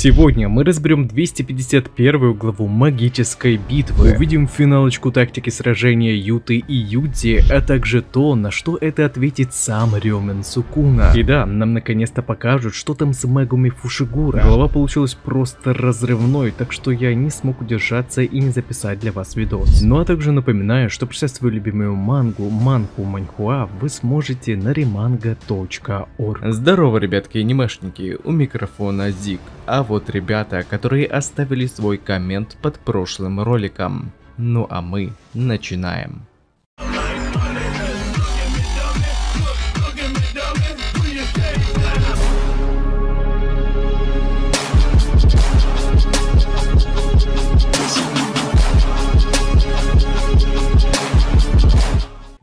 Сегодня мы разберем 251 главу магической битвы, увидим финалочку тактики сражения Юты и Юдзи, а также то, на что это ответит сам Рёмен Сукуна. И да, нам наконец-то покажут, что там с Мегуми Фушигура. Глава получилась просто разрывной, так что я не смог удержаться и не записать для вас видос. Ну а также напоминаю, что прочитать свою любимую манху Манхуа вы сможете на remanga.org. Здорово, ребятки анимешники, у микрофона Зик. А вот ребята, которые оставили свой коммент под прошлым роликом. Ну а мы начинаем.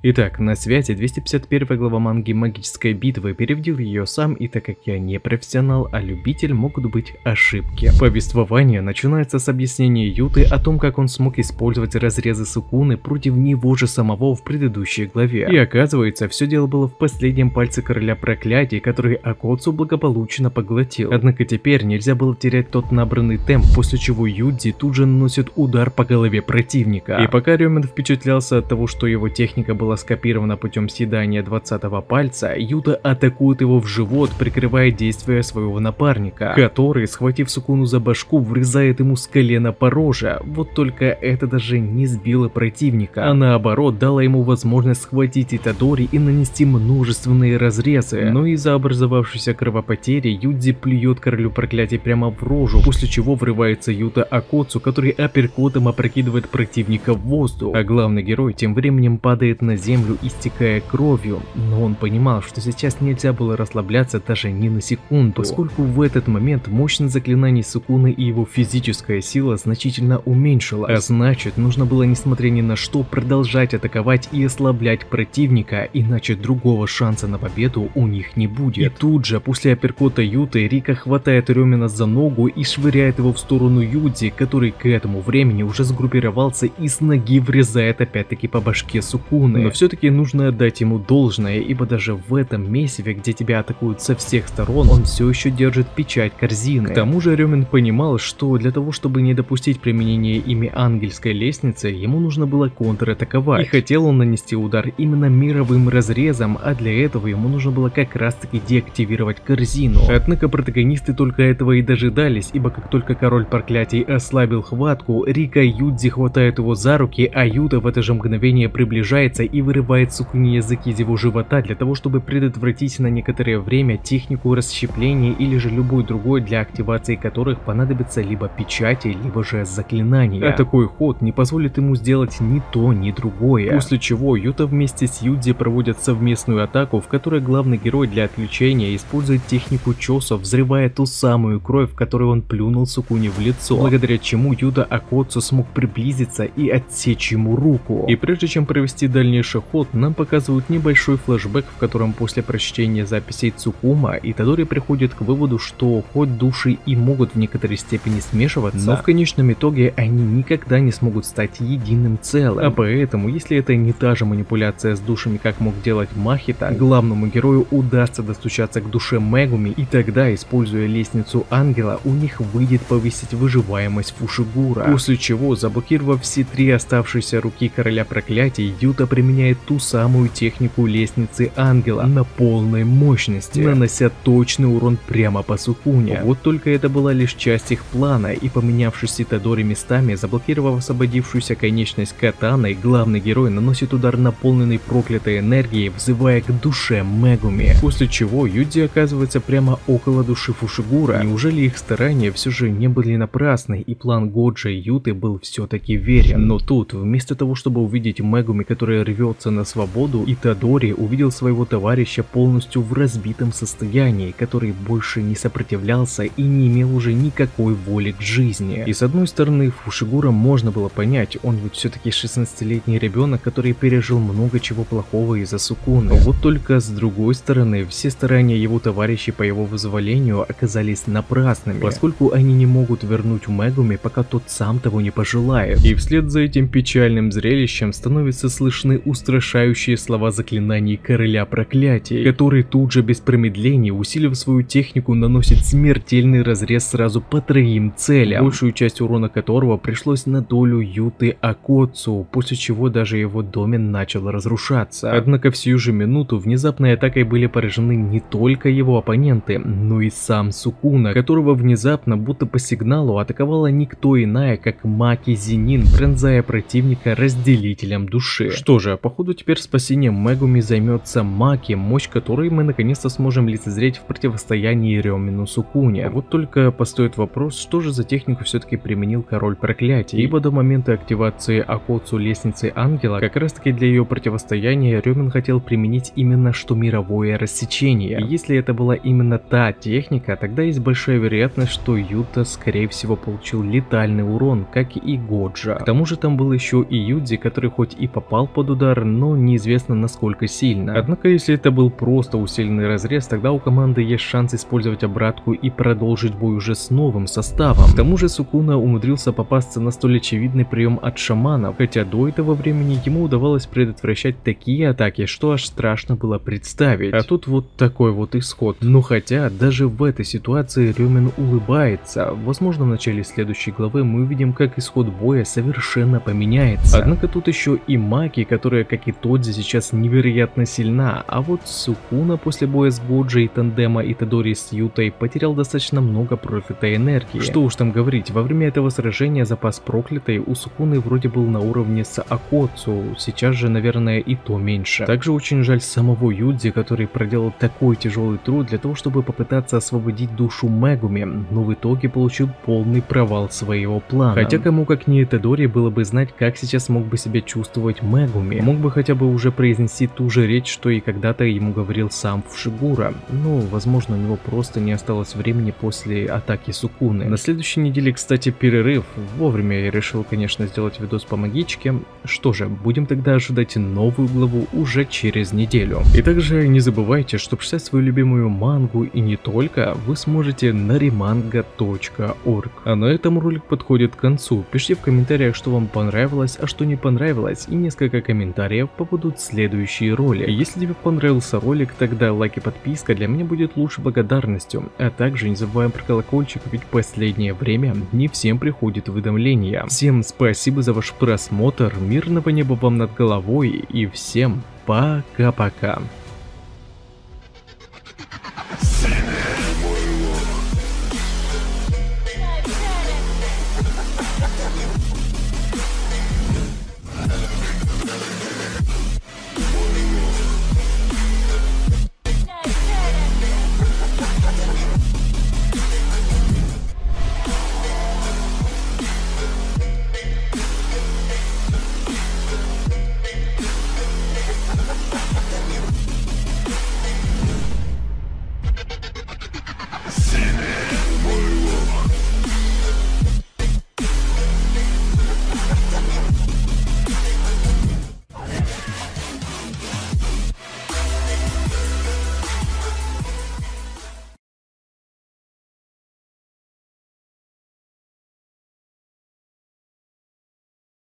Итак, на связи 251 глава манги «Магической битвы», переводил ее сам, и так как я не профессионал, а любитель, могут быть ошибки. Повествование начинается с объяснения Юты о том, как он смог использовать разрезы Сукуны против него же самого в предыдущей главе. И оказывается, все дело было в последнем пальце короля проклятий, который Акоцу благополучно поглотил. Однако теперь нельзя было терять тот набранный темп, после чего Юдзи тут же наносит удар по голове противника. И пока Рёмен впечатлялся от того, что его техника была скопирована путем съедания 20-го пальца, Юта атакует его в живот, прикрывая действия своего напарника, который, схватив Сукуну за башку, врезает ему с колена по роже. Вот только это даже не сбило противника, а наоборот дало ему возможность схватить Итадори и нанести множественные разрезы. Но из-за образовавшейся кровопотери Юдзи плюет королю проклятий прямо в рожу, после чего врывается Юта Акоцу, который апперкотом опрокидывает противника в воздух, а главный герой тем временем падает на землю, истекая кровью, но он понимал, что сейчас нельзя было расслабляться даже ни на секунду, поскольку в этот момент мощность заклинаний Сукуны и его физическая сила значительно уменьшилась, а значит, нужно было, несмотря ни на что, продолжать атаковать и ослаблять противника, иначе другого шанса на победу у них не будет. И тут же, после апперкота Юты, Рика хватает Рёмена за ногу и швыряет его в сторону Юдзи, который к этому времени уже сгруппировался и с ноги врезает опять-таки по башке Сукуны. Но все-таки нужно отдать ему должное, ибо даже в этом месиве, где тебя атакуют со всех сторон, он все еще держит печать корзины. К тому же Рёмен понимал, что для того, чтобы не допустить применения ими ангельской лестницы, ему нужно было контратаковать. И хотел он нанести удар именно мировым разрезом, а для этого ему нужно было как раз таки деактивировать корзину. Однако протагонисты только этого и дожидались, ибо как только король проклятий ослабил хватку, Рика Юдзи хватает его за руки, а Юта в это же мгновение приближается и вырывает Сукуне язык из его живота для того, чтобы предотвратить на некоторое время технику расщепления или же любой другой, для активации которых понадобится либо печати, либо же заклинания. А такой ход не позволит ему сделать ни то, ни другое. После чего Юта вместе с Юдзи проводят совместную атаку, в которой главный герой для отвлечения использует технику Чосо, взрывая ту самую кровь, которую он плюнул Сукуне в лицо, благодаря чему Юта Акоцу смог приблизиться и отсечь ему руку. И прежде чем провести дальнейший ход, нам показывают небольшой флешбэк, в котором после прочтения записей Цукума Итадори приходит к выводу, что хоть души и могут в некоторой степени смешиваться, но в конечном итоге они никогда не смогут стать единым целым. А поэтому, если это не та же манипуляция с душами, как мог делать Махита, главному герою удастся достучаться к душе Мегуми, и тогда, используя лестницу ангела, у них выйдет повысить выживаемость Фушигура. После чего, заблокировав все три оставшиеся руки короля проклятий, Юта применяет ту самую технику лестницы ангела на полной мощности, нанося точный урон прямо по Сукуне. Вот только это была лишь часть их плана, и поменявшись с Итадори местами, заблокировав освободившуюся конечность катаной, главный герой наносит удар, наполненный проклятой энергией, взывая к душе Мегуми. После чего Юдзи оказывается прямо около души Фушигура. Неужели их старания все же не были напрасны, и план Годжи и Юты был все-таки верен? Но тут, вместо того, чтобы увидеть Мегуми, которая рвется на свободу, Итадори увидел своего товарища полностью в разбитом состоянии, который больше не сопротивлялся и не имел уже никакой воли к жизни. И с одной стороны, Фушигура можно было понять, он ведь все-таки 16-летний ребенок, который пережил много чего плохого из-за Сукуны. Вот только с другой стороны, все старания его товарищей по его вызволению оказались напрасными, поскольку они не могут вернуть Мегуми, пока тот сам того не пожелает. И вслед за этим печальным зрелищем становятся слышны устрашающие слова заклинаний Короля Проклятий, который тут же без промедления, усилив свою технику, наносит смертельный разрез сразу по 3 целям, большую часть урона которого пришлось на долю Юты Акоцу, после чего даже его домен начал разрушаться. Однако в сию же минуту внезапной атакой были поражены не только его оппоненты, но и сам Сукуна, которого внезапно, будто по сигналу, атаковала никто иная, как Маки Зенин, пронзая противника разделителем души. Что же, походу теперь спасением Мегуми займется Маки, мощь которой мы наконец-то сможем лицезреть в противостоянии Рёмину Сукуне. Вот только постоит вопрос, что же за технику все-таки применил Король Проклятий, ибо до момента активации Акоцу Лестницы Ангела, как раз таки для ее противостояния Рёмин хотел применить именно что мировое рассечение. И если это была именно та техника, тогда есть большая вероятность, что Юта скорее всего получил летальный урон, как и Годжа. К тому же там был еще и Юдзи, который хоть и попал под удар, но неизвестно насколько сильно. Однако если это был просто усиленный разрез, тогда у команды есть шанс использовать обратку и продолжить бой уже с новым составом. К тому же Сукуна умудрился попасться на столь очевидный прием от шаманов, хотя до этого времени ему удавалось предотвращать такие атаки, что аж страшно было представить. А тут вот такой вот исход. Но хотя даже в этой ситуации Рёмин улыбается. Возможно, в начале следующей главы мы увидим, как исход боя совершенно поменяется. Однако тут еще и Маки, которая, как и Тодзи, сейчас невероятно сильна, а вот Сукуна после боя с Годжи и тандема Итадори с Ютой потерял достаточно много проклятой энергии. Что уж там говорить, во время этого сражения запас проклятой у Сукуны вроде был на уровне с Акоцу, сейчас же, наверное, и то меньше. Также очень жаль самого Юдзи, который проделал такой тяжелый труд для того, чтобы попытаться освободить душу Мегуми, но в итоге получил полный провал своего плана. Хотя кому как не Итадори было бы знать, как сейчас мог бы себя чувствовать Мегуми. Мог бы хотя бы уже произнести ту же речь, что и когда-то ему говорил сам Фушигура. Ну, возможно, у него просто не осталось времени после атаки Сукуны. На следующей неделе, кстати, перерыв. Вовремя я решил, конечно, сделать видос по магичке. Что же, будем тогда ожидать новую главу уже через неделю. И также не забывайте, что почитать свою любимую мангу и не только, вы сможете на remanga.org. А на этом ролик подходит к концу. Пишите в комментариях, что вам понравилось, а что не понравилось, и несколько комментариев попадут в следующие ролики. Если тебе понравился ролик, тогда лайк и подписка для меня будет лучшей благодарностью. А также не забываем про колокольчик, ведь в последнее время не всем приходит уведомления. Всем спасибо за ваш просмотр, мирного неба вам над головой и всем пока-пока.